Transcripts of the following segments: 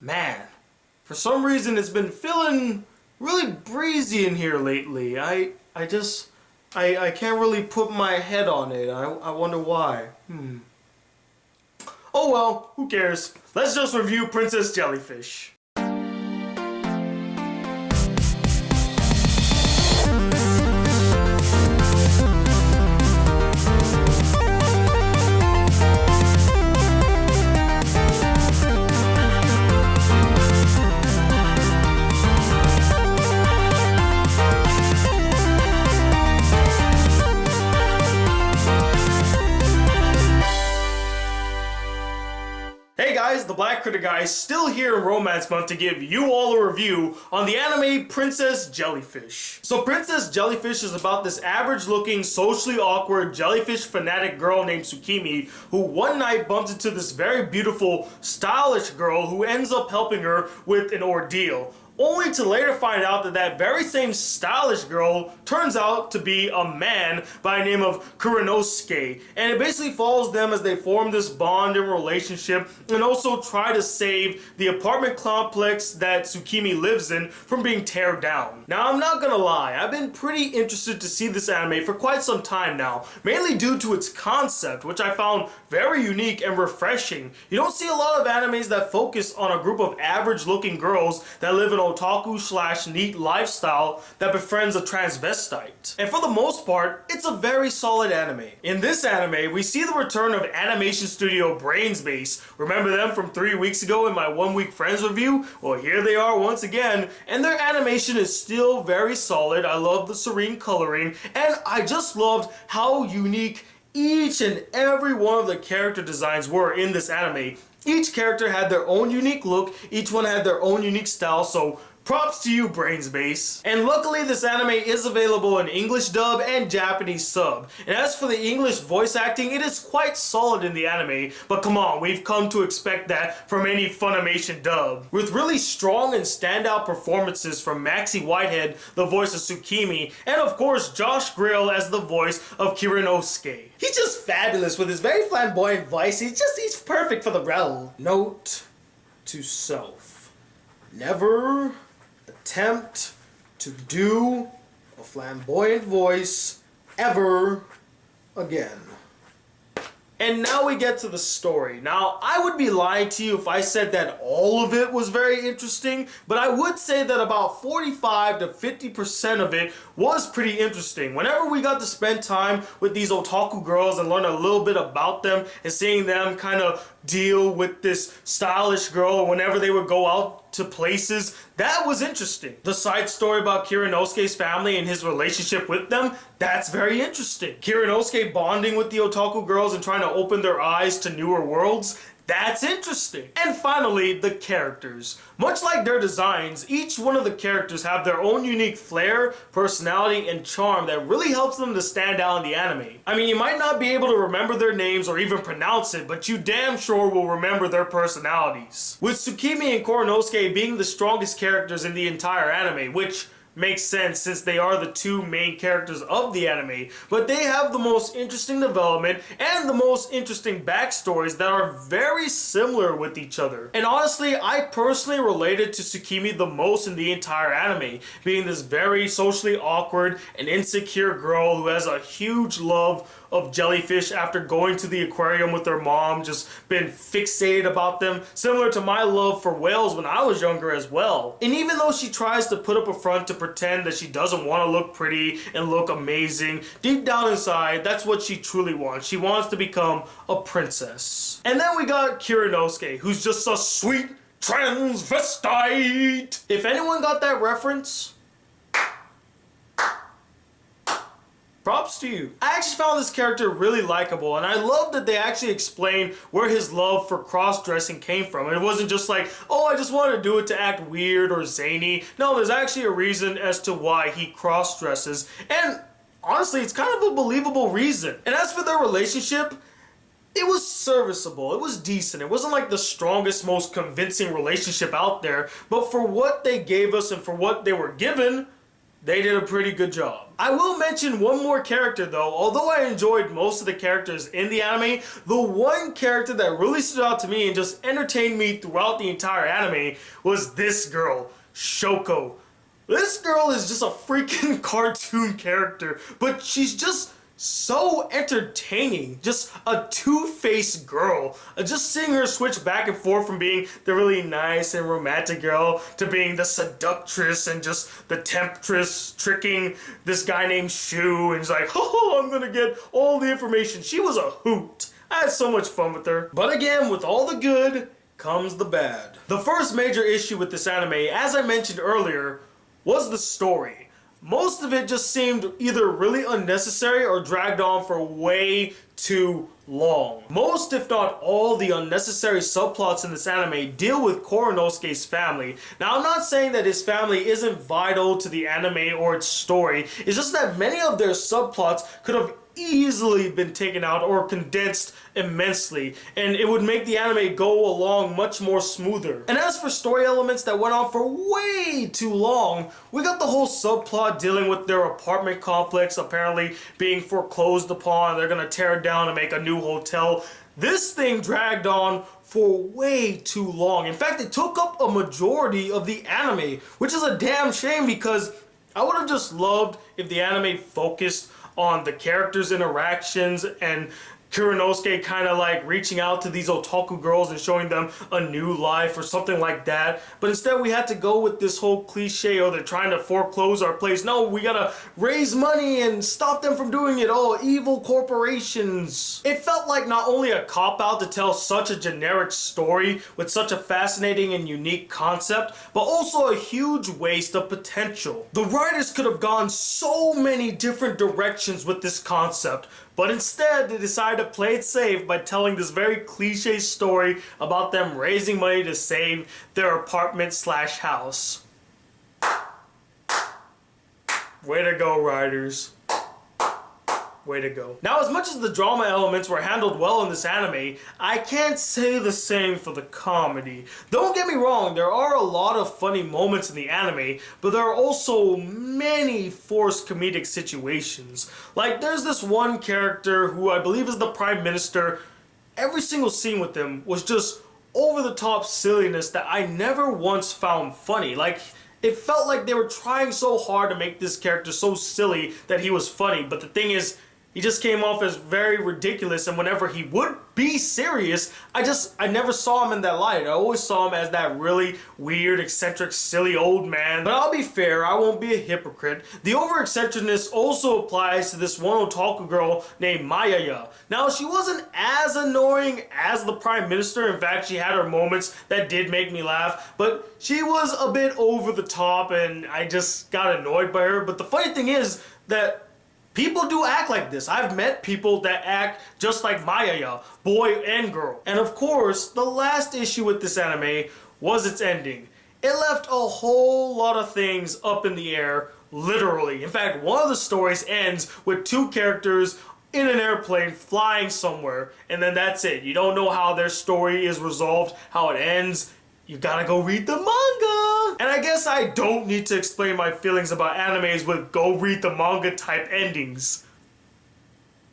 Man, for some reason it's been feeling really breezy in here lately. I can't really put my head on it. I wonder why. Oh well, who cares? Let's just review Princess Jellyfish. Hey guys, the Black Critic Guy is still here in Romance Month to give you all a review on the anime Princess Jellyfish. So Princess Jellyfish is about this average-looking, socially awkward jellyfish fanatic girl named Tsukimi who one night bumps into this very beautiful, stylish girl who ends up helping her with an ordeal. Only to later find out that that very same stylish girl turns out to be a man by the name of Kuranosuke. And it basically follows them as they form this bond and relationship and also try to save the apartment complex that Tsukimi lives in from being teared down. Now I'm not gonna lie, I've been pretty interested to see this anime for quite some time now, mainly due to its concept, which I found very unique and refreshing. You don't see a lot of animes that focus on a group of average looking girls that live in otaku/neat lifestyle that befriends a transvestite. And for the most part, it's a very solid anime. In this anime, we see the return of animation studio Brainsbase. Remember them from 3 weeks ago in my 1 week Friends review? Well, here they are once again, and their animation is still very solid. I love the serene coloring, and I just loved how unique each and every one of the character designs were in this anime. Each character had their own unique look, each one had their own unique style, so props to you, Brainsbase. And luckily this anime is available in English dub and Japanese sub. And as for the English voice acting, it is quite solid in the anime, but come on, we've come to expect that from any Funimation dub. With really strong and standout performances from Maxie Whitehead, the voice of Tsukimi, and of course Josh Grill as the voice of Kuranosuke. He's just fabulous with his very flamboyant voice. He's perfect for the role. Note to self: never attempt to do a flamboyant voice ever again. And now we get to the story. Now, I would be lying to you if I said that all of it was very interesting, but I would say that about 45 to 50% of it was pretty interesting. Whenever we got to spend time with these otaku girls and learn a little bit about them and seeing them kind of deal with this stylish girl whenever they would go out to places, that was interesting. The side story about Kuranosuke's family and his relationship with them, that's very interesting. Kuranosuke bonding with the otaku girls and trying to open their eyes to newer worlds, that's interesting. And finally, the characters. Much like their designs, each one of the characters have their own unique flair, personality, and charm that really helps them to stand out in the anime. I mean, you might not be able to remember their names or even pronounce it, but you damn sure will remember their personalities. With Tsukimi and Kuranosuke being the strongest characters in the entire anime, which makes sense since they are the two main characters of the anime, but they have the most interesting development and the most interesting backstories that are very similar with each other. And honestly, I personally related to Tsukimi the most in the entire anime, being this very socially awkward and insecure girl who has a huge love of jellyfish after going to the aquarium with her mom, just been fixated about them, similar to my love for whales when I was younger as well. And even though she tries to put up a front to pretend that she doesn't want to look pretty and look amazing, deep down inside, that's what she truly wants. She wants to become a princess. And then we got Kuranosuke, who's just a sweet transvestite. If anyone got that reference, props to you. I actually found this character really likable, and I love that they actually explained where his love for cross-dressing came from. It wasn't just like, oh, I just wanted to do it to act weird or zany. No, there's actually a reason as to why he cross-dresses, and honestly, it's kind of a believable reason. And as for their relationship, it was serviceable, it was decent. It wasn't like the strongest, most convincing relationship out there, but for what they gave us and for what they were given, they did a pretty good job. I will mention one more character though. Although I enjoyed most of the characters in the anime, the one character that really stood out to me and just entertained me throughout the entire anime was this girl, Shoko. This girl is just a freaking cartoon character, but she's just so entertaining. Just a two-faced girl. Just seeing her switch back and forth from being the really nice and romantic girl to being the seductress and just the temptress, tricking this guy named Shu, and he's like, oh, I'm gonna get all the information. She was a hoot. I had so much fun with her. But again, with all the good comes the bad. The first major issue with this anime, as I mentioned earlier, was the story. Most of it just seemed either really unnecessary or dragged on for way too long. Most, if not all, the unnecessary subplots in this anime deal with Koronosuke's family. Now, I'm not saying that his family isn't vital to the anime or its story. It's just that many of their subplots could have easily been taken out or condensed immensely, and it would make the anime go along much more smoother. And as for story elements that went on for way too long, we got the whole subplot dealing with their apartment complex apparently being foreclosed upon. They're gonna tear it down and make a new hotel. This thing dragged on for way too long. In fact, it took up a majority of the anime, which is a damn shame because I would have just loved if the anime focused on the characters' interactions and Kuronosuke kind of like reaching out to these otaku girls and showing them a new life or something like that. But instead we had to go with this whole cliche, oh, they're trying to foreclose our place. No, we gotta raise money and stop them from doing it. Oh, evil corporations. It felt like not only a cop-out to tell such a generic story with such a fascinating and unique concept, but also a huge waste of potential. The writers could have gone so many different directions with this concept, but instead, they decided to play it safe by telling this very cliche story about them raising money to save their apartment/house. Way to go, writers. Way to go. Now, as much as the drama elements were handled well in this anime, I can't say the same for the comedy. Don't get me wrong, there are a lot of funny moments in the anime, but there are also many forced comedic situations. Like, there's this one character who I believe is the Prime Minister. Every single scene with him was just over-the-top silliness that I never once found funny. Like, it felt like they were trying so hard to make this character so silly that he was funny, but the thing is, he just came off as very ridiculous, and whenever he would be serious, I never saw him in that light. I always saw him as that really weird, eccentric, silly old man. But I'll be fair, I won't be a hypocrite. The over-eccentricness also applies to this one otaku girl named Mayaya. Now, she wasn't as annoying as the Prime Minister. In fact, she had her moments that did make me laugh, but she was a bit over the top, and I just got annoyed by her. But the funny thing is that people do act like this. I've met people that act just like Mayaya, boy and girl. And of course, the last issue with this anime was its ending. It left a whole lot of things up in the air, literally. In fact, one of the stories ends with two characters in an airplane flying somewhere, and then that's it. You don't know how their story is resolved, how it ends. You gotta go read the manga! And I guess I don't need to explain my feelings about animes with go read the manga type endings.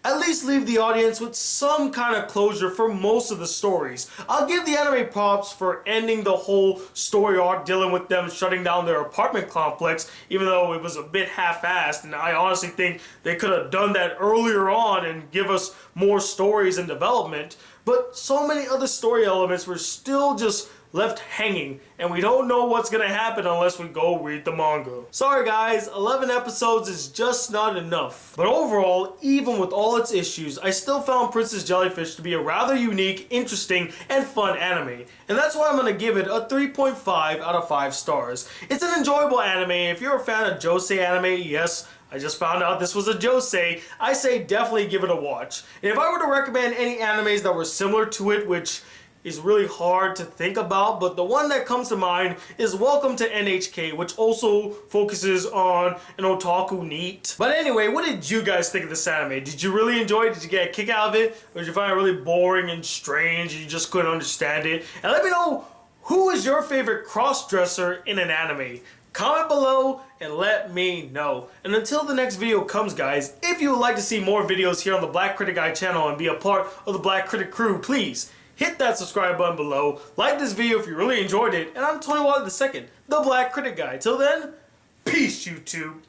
At least leave the audience with some kind of closure for most of the stories. I'll give the anime props for ending the whole story arc dealing with them shutting down their apartment complex, even though it was a bit half-assed, and I honestly think they could have done that earlier on and give us more stories and development. But so many other story elements were still just left hanging, and we don't know what's gonna happen unless we go read the manga. Sorry guys, 11 episodes is just not enough. But overall, even with all its issues, I still found Princess Jellyfish to be a rather unique, interesting, and fun anime. And that's why I'm gonna give it a 3.5 out of 5 stars. It's an enjoyable anime. If you're a fan of josei anime, yes, I just found out this was a josei, I say definitely give it a watch. And if I were to recommend any animes that were similar to it, which is really hard to think about, but the one that comes to mind is Welcome to NHK, which also focuses on an otaku NEET. But anyway, what did you guys think of this anime? Did you really enjoy it? Did you get a kick out of it? Or did you find it really boring and strange and you just couldn't understand it? And let me know, who is your favorite cross-dresser in an anime? Comment below and let me know. And until the next video comes, guys, if you would like to see more videos here on the Black Critic Guy channel and be a part of the Black Critic crew, please hit that subscribe button below. Like this video if you really enjoyed it. And I'm Tony Watt II, the Black Critic Guy. Till then, peace, YouTube.